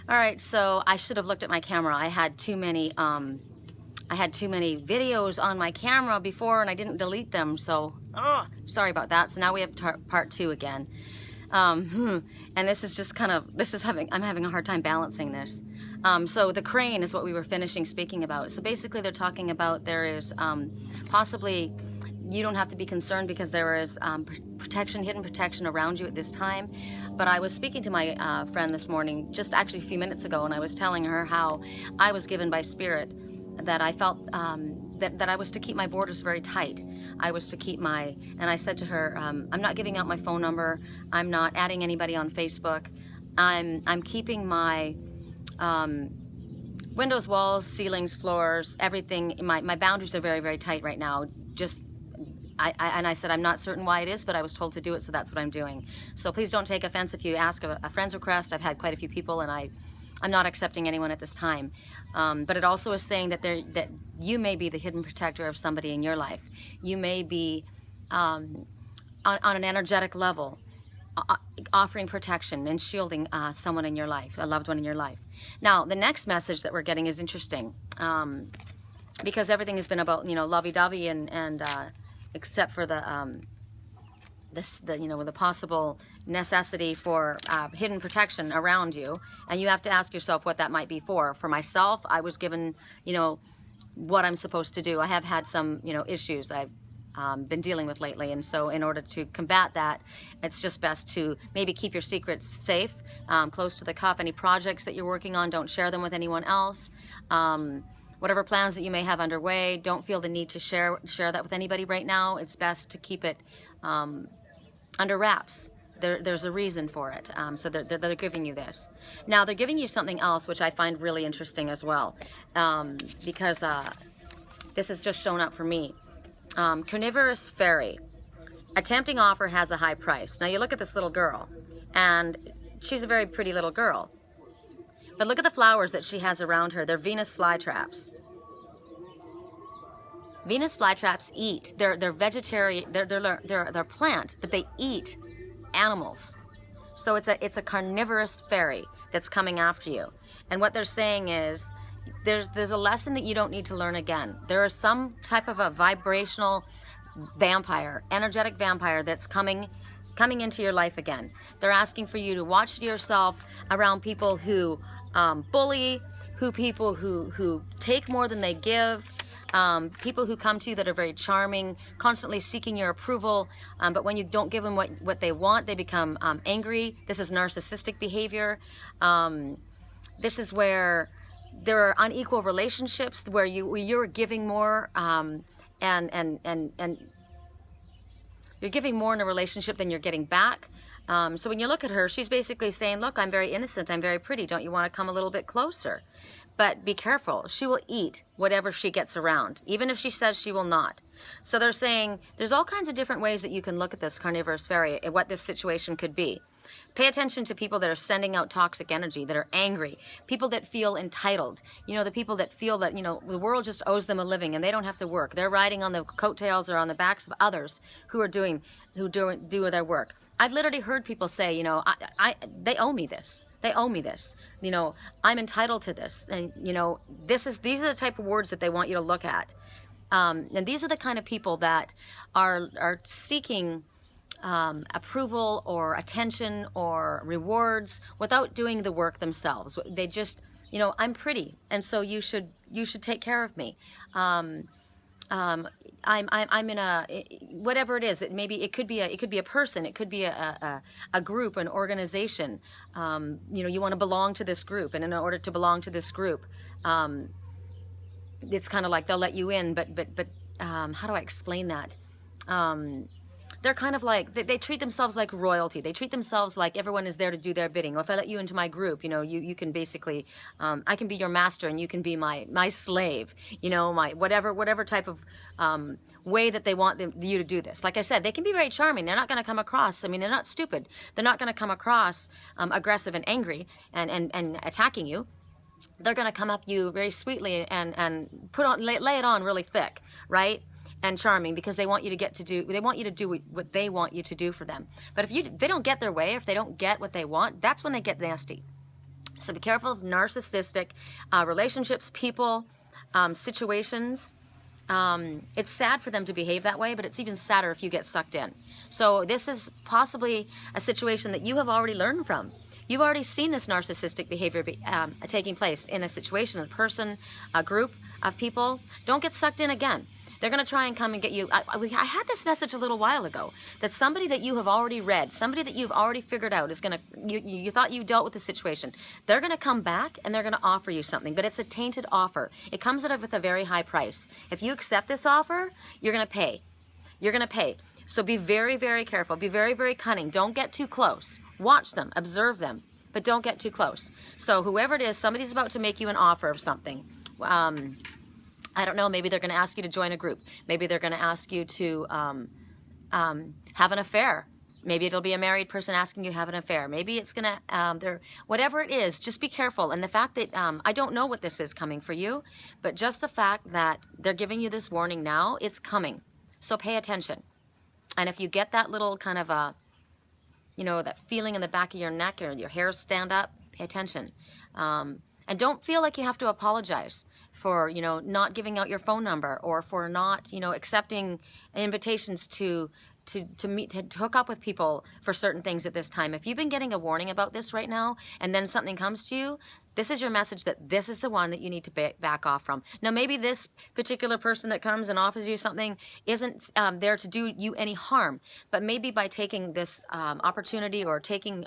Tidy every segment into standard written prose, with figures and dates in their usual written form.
All right, so I should have looked at my camera. I had too many videos on my camera before, and I didn't delete them. So, sorry about that. So now we have part 2 again. And this is just kind of, I'm having a hard time balancing this. So the crane is what we were finishing speaking about. So basically they're talking about there is possibly, you don't have to be concerned because there is protection, hidden protection around you at this time. But I was speaking to my friend this morning, just actually a few minutes ago, and I was telling her how I was given by Spirit that I felt that I was to keep my borders very tight. I was to keep and I said to her, I'm not giving out my phone number. I'm not adding anybody on Facebook. I'm keeping my windows, walls, ceilings, floors, everything. My boundaries are very, very tight right now. And I said, I'm not certain why it is, but I was told to do it, so that's what I'm doing. So please don't take offense if you ask a friend's request. I've had quite a few people, and I'm not accepting anyone at this time. But it also is saying that you may be the hidden protector of somebody in your life. You may be on an energetic level, offering protection and shielding someone in your life, a loved one in your life. Now, the next message that we're getting is interesting because everything has been about, lovey-dovey and except for the possible necessity for hidden protection around you, and you have to ask yourself what that might be for. For myself, I was given, what I'm supposed to do. I have had some, issues that I've been dealing with lately, and so in order to combat that, it's just best to maybe keep your secrets safe, close to the cuff. Any projects that you're working on, don't share them with anyone else. Whatever plans that you may have underway, don't feel the need to share that with anybody right now. It's best to keep it under wraps. There's a reason for it. So they're giving you this. Now they're giving you something else, which I find really interesting as well, because this has just shown up for me. Carnivorous fairy. A tempting offer has a high price. Now you look at this little girl, and she's a very pretty little girl. But look at the flowers that she has around her. They're Venus flytraps. Venus flytraps eat. They're vegetarian. They're plant, but they eat animals. So it's a carnivorous fairy that's coming after you. And what they're saying is there's a lesson that you don't need to learn again. There is some type of a vibrational vampire, energetic vampire that's coming into your life again. They're asking for you to watch yourself around people who bully, people who take more than they give, people who come to you that are very charming, constantly seeking your approval, but when you don't give them what they want, they become angry. This is narcissistic behavior. This is where there are unequal relationships where you're giving more and you're giving more in a relationship than you're getting back. So when you look at her, she's basically saying, look, I'm very innocent, I'm very pretty, don't you want to come a little bit closer? But be careful, she will eat whatever she gets around, even if she says she will not. So they're saying there's all kinds of different ways that you can look at this carnivorous fairy and what this situation could be. Pay attention to people that are sending out toxic energy, that are angry, people that feel entitled, the people that feel that, the world just owes them a living and they don't have to work. They're riding on the coattails or on the backs of others who do their work. I've literally heard people say, they owe me this. They owe me this. I'm entitled to this. And, these are the type of words that they want you to look at. And these are the kind of people that are seeking approval or attention or rewards without doing the work themselves. They just, I'm pretty, and so you should take care of me. I'm in a, whatever it is. It could be a person. It could be a group, an organization. You want to belong to this group, and in order to belong to this group, it's kind of like they'll let you in. But how do I explain that? They're kind of like, they treat themselves like royalty. They treat themselves like everyone is there to do their bidding. Or if I let you into my group, you can basically, I can be your master and you can be my slave, my whatever type of way that they want you to do this. Like I said, they can be very charming. They're not going to come across, they're not stupid. They're not going to come across aggressive and angry and attacking you. They're going to come up you very sweetly and lay it on really thick, right? And charming, because they want you to do what they want you to do for them. But if they don't get their way, if they don't get what they want, that's when they get nasty. So be careful of narcissistic relationships, people, situations. It's sad for them to behave that way, but it's even sadder if you get sucked in. So this is possibly a situation that you have already learned from. You've already seen this narcissistic behavior taking place in a situation, a person, a group of people. Don't get sucked in again. They're going to try and come and get you. I had this message a little while ago that somebody that you have already read, somebody that you've already figured out is going to, you thought you dealt with the situation. They're going to come back and they're going to offer you something, but it's a tainted offer. It comes at with a very high price. If you accept this offer, you're going to pay. You're going to pay. So be very, very careful. Be very, very cunning. Don't get too close. Watch them, observe them, but don't get too close. So whoever it is, somebody's about to make you an offer of something. I don't know, maybe they're going to ask you to join a group. Maybe they're going to ask you to have an affair. Maybe it'll be a married person asking you to have an affair. Maybe it's going to, whatever it is, just be careful. And the fact that, I don't know what this is coming for you, but just the fact that they're giving you this warning now, it's coming. So pay attention. And if you get that little kind of a, you know, that feeling in the back of your neck or your hairs stand up, pay attention. And don't feel like you have to apologize for, you know, not giving out your phone number or for not, you know, accepting invitations to meet, to hook up with people for certain things at this time. If you've been getting a warning about this right now and then something comes to you, this is your message that this is the one that you need to back off from. Now, maybe this particular person that comes and offers you something isn't there to do you any harm, but maybe by taking this opportunity or taking,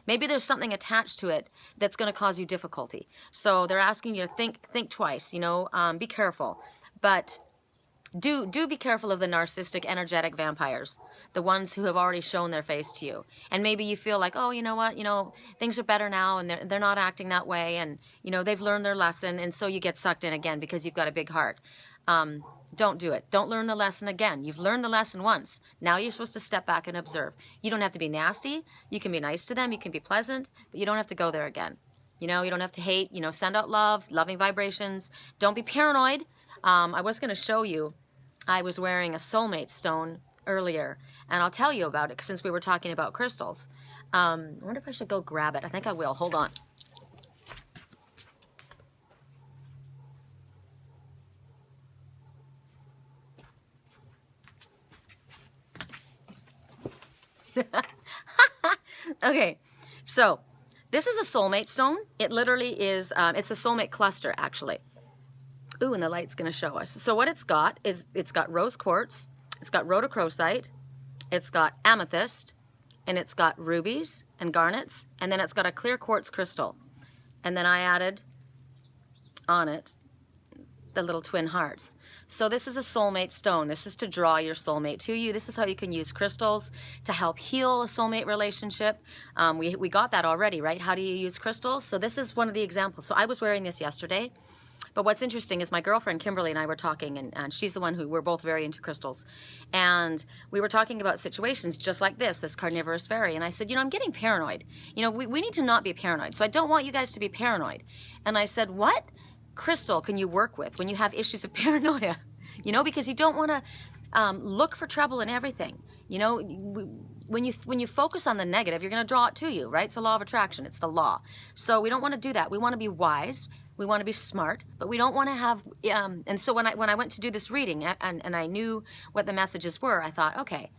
maybe there's something attached to it that's going to cause you difficulty. So they're asking you to think twice, you know, be careful. But do be careful of the narcissistic, energetic vampires, the ones who have already shown their face to you. And maybe you feel like, oh, you know what, you know, things are better now and they're not acting that way and, you know, they've learned their lesson and so you get sucked in again because you've got a big heart. Don't do it. Don't learn the lesson again. You've learned the lesson once. Now you're supposed to step back and observe. You don't have to be nasty. You can be nice to them. You can be pleasant, but you don't have to go there again. You know, you don't have to hate, you know, send out love, loving vibrations. Don't be paranoid. I was going to show you, I was wearing a soulmate stone earlier, and I'll tell you about it since we were talking about crystals. I wonder if I should go grab it. I think I will. Hold on. Okay, so this is a soulmate stone. It literally is, it's a soulmate cluster, actually. Ooh, and the light's going to show us. So what it's got is it's got rose quartz, it's got rhodochrosite, it's got amethyst, and it's got rubies and garnets, and then it's got a clear quartz crystal. And then I added on it the little twin hearts. So this is a soulmate stone. This is to draw your soulmate to you. This is how you can use crystals to help heal a soulmate relationship. We got that already, right? How do you use crystals? So this is one of the examples. So I was wearing this yesterday. But what's interesting is my girlfriend Kimberly and I were talking, and she's the one who, we're both very into crystals. And we were talking about situations just like this carnivorous fairy. And I said, you know, I'm getting paranoid. You know, we need to not be paranoid. So I don't want you guys to be paranoid. And I said, what crystal can you work with when you have issues of paranoia? You know, because you don't want to look for trouble in everything. You know, when you focus on the negative, you're going to draw it to you, right? It's the law of attraction. It's the law. So we don't want to do that. We want to be wise. We want to be smart, but we don't want to have, and so when I went to do this reading and I knew what the messages were, I thought, okay,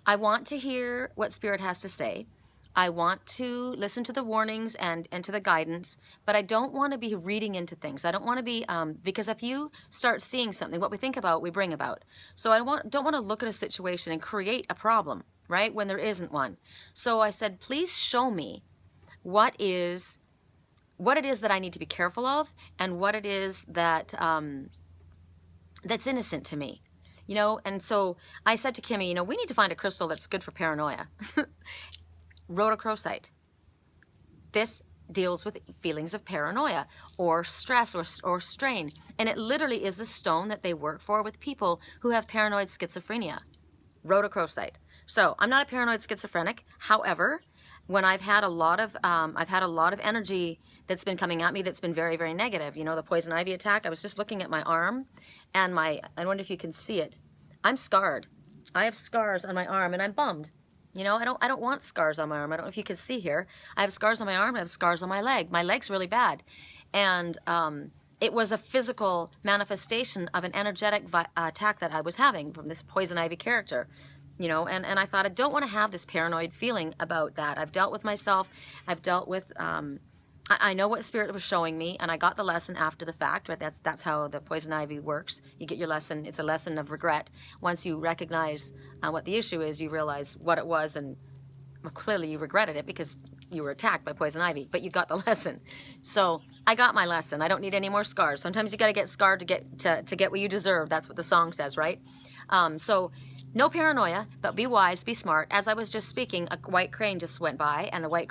I want to hear what Spirit has to say. I want to listen to the warnings and to the guidance, but I don't want to be reading into things. I don't want to be, because if you start seeing something, what we think about, we bring about. So I don't want to look at a situation and create a problem, right, when there isn't one. So I said, please show me what it is that I need to be careful of and what it is that that's innocent to me, you know. And so I said to Kimmy, you know, we need to find a crystal that's good for paranoia. Rhodochrosite. This deals with feelings of paranoia or stress or strain, and it literally is the stone that they work for with people who have paranoid schizophrenia. Rhodochrosite. So I'm not a paranoid schizophrenic. However, when I've had a lot of energy that's been coming at me that's been very, very negative. You know, the poison ivy attack, I was just looking at my arm and I wonder if you can see it. I'm scarred. I have scars on my arm and I'm bummed. You know, I don't want scars on my arm. I don't know if you can see here. I have scars on my arm. I have scars on my leg. My leg's really bad. And it was a physical manifestation of an energetic attack that I was having from this poison ivy character. You know, and I thought, I don't want to have this paranoid feeling about that. I've dealt with myself. I've dealt with... I know what spirit was showing me, and I got the lesson after the fact, right? That's how the poison ivy works. You get your lesson. It's a lesson of regret. Once you recognize what the issue is, you realize what it was, and well, clearly you regretted it because you were attacked by poison ivy, but you got the lesson. So I got my lesson. I don't need any more scars. Sometimes you got to get scarred to get what you deserve. That's what the song says, right? So no paranoia, but be wise, be smart. As I was just speaking, a white crane just went by, and the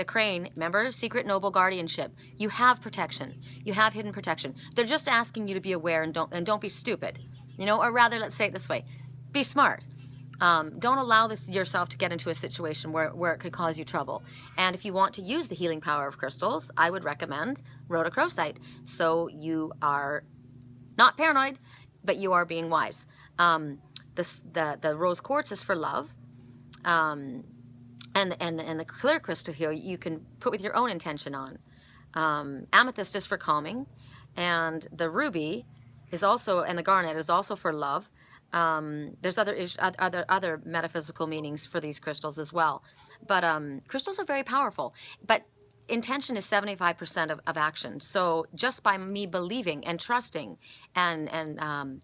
crane, remember, secret noble guardianship. You have protection. You have hidden protection. They're just asking you to be aware and don't be stupid. You know, or rather, let's say it this way, be smart. Don't allow yourself to get into a situation where it could cause you trouble. And if you want to use the healing power of crystals, I would recommend rhodochrosite. So you are not paranoid, but you are being wise. The rose quartz is for love, and the clear crystal here you can put with your own intention on. Amethyst is for calming, and the ruby is also, and the garnet is also for love. There's other metaphysical meanings for these crystals as well, but crystals are very powerful. But intention is 75% of action. So just by me believing and trusting and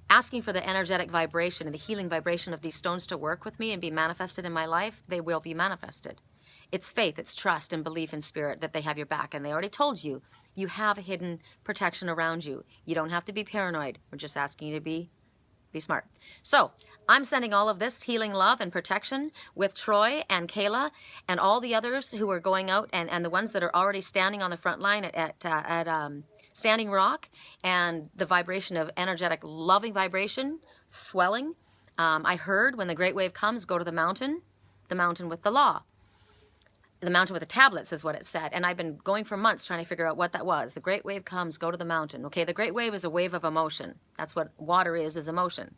asking for the energetic vibration and the healing vibration of these stones to work with me and be manifested in my life, they will be manifested. It's faith, it's trust and belief in spirit that they have your back. And they already told you, you have a hidden protection around you. You don't have to be paranoid. We're just asking you to be smart. So I'm sending all of this healing love and protection with Troy and Kayla and all the others who are going out, and the ones that are already standing on the front line at Standing Rock, and the vibration of energetic, loving vibration, swelling. I heard when the great wave comes, go to the mountain with the law. The mountain with the tablets is what it said. And I've been going for months trying to figure out what that was. The great wave comes, go to the mountain. Okay, the great wave is a wave of emotion. That's what water is emotion.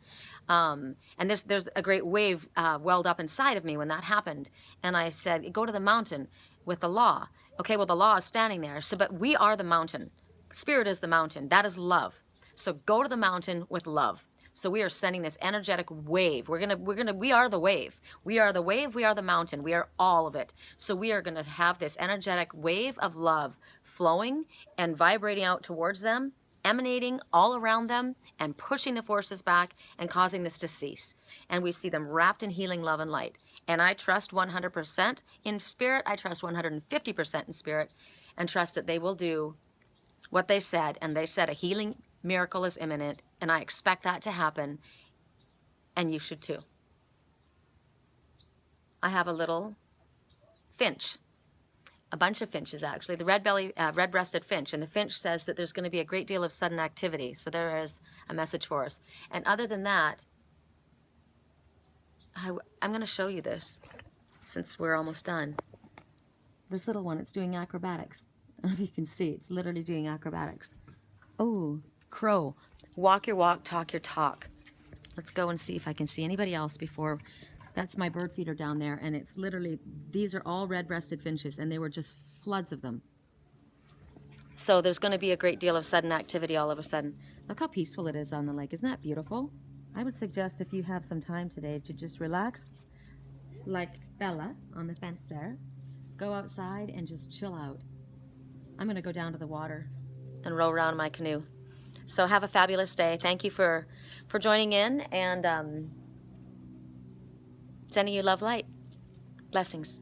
And there's a great wave welled up inside of me when that happened. And I said, go to the mountain with the law. Okay, well, the law is standing there. So, but we are the mountain. Spirit is the mountain. That is love. So go to the mountain with love. So we are sending this energetic wave. We are the wave. We are the wave. We are the mountain. We are all of it. So we are going to have this energetic wave of love flowing and vibrating out towards them, emanating all around them and pushing the forces back and causing this to cease. And we see them wrapped in healing love and light. And I trust 100% in spirit. I trust 150% in spirit, and trust that they will do what they said. And they said a healing miracle is imminent, and I expect that to happen, and you should too. I have a little finch, a bunch of finches actually, the red-breasted finch, and the finch says that there's going to be a great deal of sudden activity, so there is a message for us. And other than that, I'm going to show you this, since we're almost done. This little one, it's doing acrobatics. I don't know if you can see, it's literally doing acrobatics. Oh, crow, walk your walk, talk your talk. Let's go and see if I can see anybody else before. That's my bird feeder down there, and it's literally, these are all red-breasted finches, and they were just floods of them. So there's going to be a great deal of sudden activity all of a sudden. Look how peaceful it is on the lake. Isn't that beautiful? I would suggest, if you have some time today, to just relax like Bella on the fence there. Go outside and just chill out. I'm going to go down to the water and row around my canoe. So have a fabulous day. Thank you for joining in, and sending you love, light. Blessings.